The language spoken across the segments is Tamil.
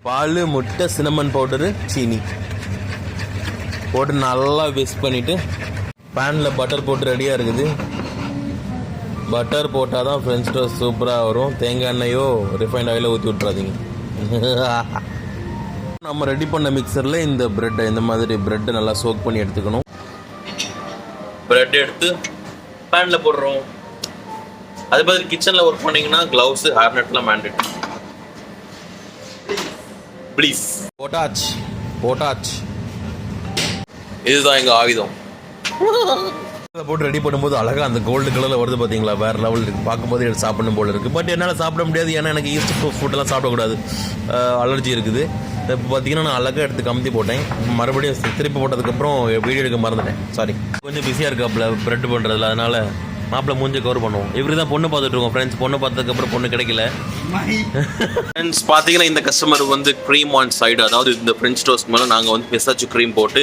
பால், முட்டை, சினமன் பவுடரு, சீனி போட்டு நல்லா மிக்ஸ் பண்ணிவிட்டு பேனில் பட்டர் போட்டு ரெடியாக இருக்குது. பட்டர் போட்டால் தான் ஃப்ரெஞ்ச் டோஸ்ட் சூப்பராக வரும். தேங்காய் எண்ணெயோ ரிஃபைண்ட் ஆயிலோ ஊற்றி விட்றாதீங்க. நம்ம ரெடி பண்ண மிக்சரில் இந்த ப்ரெட்டை இந்த மாதிரி ப்ரெட்டை நல்லா சோக் பண்ணி எடுத்துக்கணும். ப்ரெட் எடுத்து பேனில் போடுறோம். அதே மாதிரி கிச்சனில் ஒர்க் பண்ணிங்கன்னா க்ளவுஸு ஹேர்நெட்லாம் மேண்டேட். ப்ளீஸ் போட்டாச் இதுதான் எங்கள் ஆயுதம். போட்டு ரெடி பண்ணும்போது அழகாக அந்த கோல்டு கலரில் வருது பார்த்தீங்களா, வேறு லெவல் இருக்குது. பார்க்கும்போது எடுத்து சாப்பிடணும் போல் இருக்குது. பட் என்னால் சாப்பிட முடியாது, ஏன்னா எனக்கு ஈஸ்ட் ஃபுட்டெல்லாம் சாப்பிடக்கூடாது, அலர்ஜி இருக்குது. இப்போ பார்த்தீங்கன்னா நான் அழகாக எடுத்து கமுத்தி போட்டேன். மறுபடியும் திருப்பி போட்டதுக்கப்புறம் வீடியோ எடுக்க மறந்துட்டேன், சாரி. கொஞ்சம் பிஸியாக இருக்காப்புல ப்ரெட் பண்ணுறதுல, அதனால் மாப்பிள்ளை மூஞ்சி கவர் பண்ணுவோம். இவரு தான் பொண்ணு பார்த்துட்டு இருக்கோம் ஃப்ரெண்ட்ஸ். பொண்ணு பார்த்ததுக்கப்புறம் பொண்ணு கிடைக்கல. ஃப்ரெண்ட்ஸ் பார்த்தீங்கன்னா இந்த கஸ்டமர் வந்து க்ரீம் ஆன் சைடு, அதாவது இந்த ஃப்ரெஞ்ச் டோஸ்ட் மேலே நாங்கள் வந்து பிஸ்தாச்சு க்ரீம் போட்டு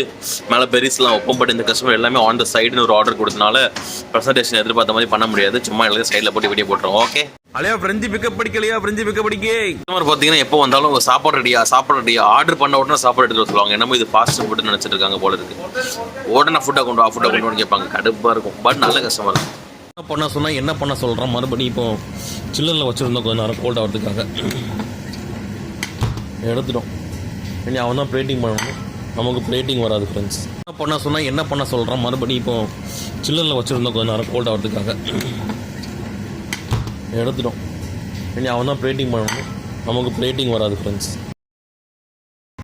மேலே பெரிஸ்லாம் வைப்போம். பட் இந்த கஸ்டமர் எல்லாமே ஆன் த சைடுன்னு ஒரு ஆர்டர் கொடுத்தனால ப்ரெசன்டேஷன் எதிர்பார்த்த மாதிரி பண்ண முடியாது. சும்மா எல்லாரும் சைடில் போட்டு வீடியோ போட்டுருவோம். ஓகே அலையா ஃப்ரெஞ்சு பிக்கப் படிக்கலையா, ஃப்ரெஞ்சு பிக்கப் படிக்கே. கஸ்டமர் பார்த்தீங்கன்னா எப்போ வந்தாலும் சாப்பாடு ரெடியா ஆர்டர் பண்ண உடனே சாப்பாடு எடுத்துகிட்டு சொல்லுவாங்க. என்னமோ இது ஃபாஸ்ட் ஃபுட்டு நினச்சிட்டு இருக்காங்க போல இருக்கு. உடனே ஃபுட்டாக கொண்டு வந்து கேட்பாங்க. கடுப்பாக இருக்கும். பட் நல்ல கஸ்டமர். என்ன பண்ண சொன்னால் என்ன பண்ண சொல்கிறோம். மறுபடியும் இப்போ சில்லரில் வச்சுருந்தோம் கொஞ்சம் நேரம் கோல்ட் ஆகிறதுக்காக. எடுத்துட்டோம். இனி அவன் தான் பிளேட்டிங் பண்ணணும், நமக்கு பிளேட்டிங் வராது ஃப்ரெண்ட்ஸ். என்ன பண்ண சொன்னால் என்ன பண்ண சொல்கிறோம். மறுபடியும் இப்போ சில்லரில் வச்சுருந்தோம் கொஞ்சம் நேரம் கோல்ட் ஆகிறதுக்காக. எடுத்துட்டோம். இனி அவன் தான் பிளேட்டிங் பண்ணணும், நமக்கு பிளேட்டிங் வராது ஃப்ரெண்ட்ஸ்.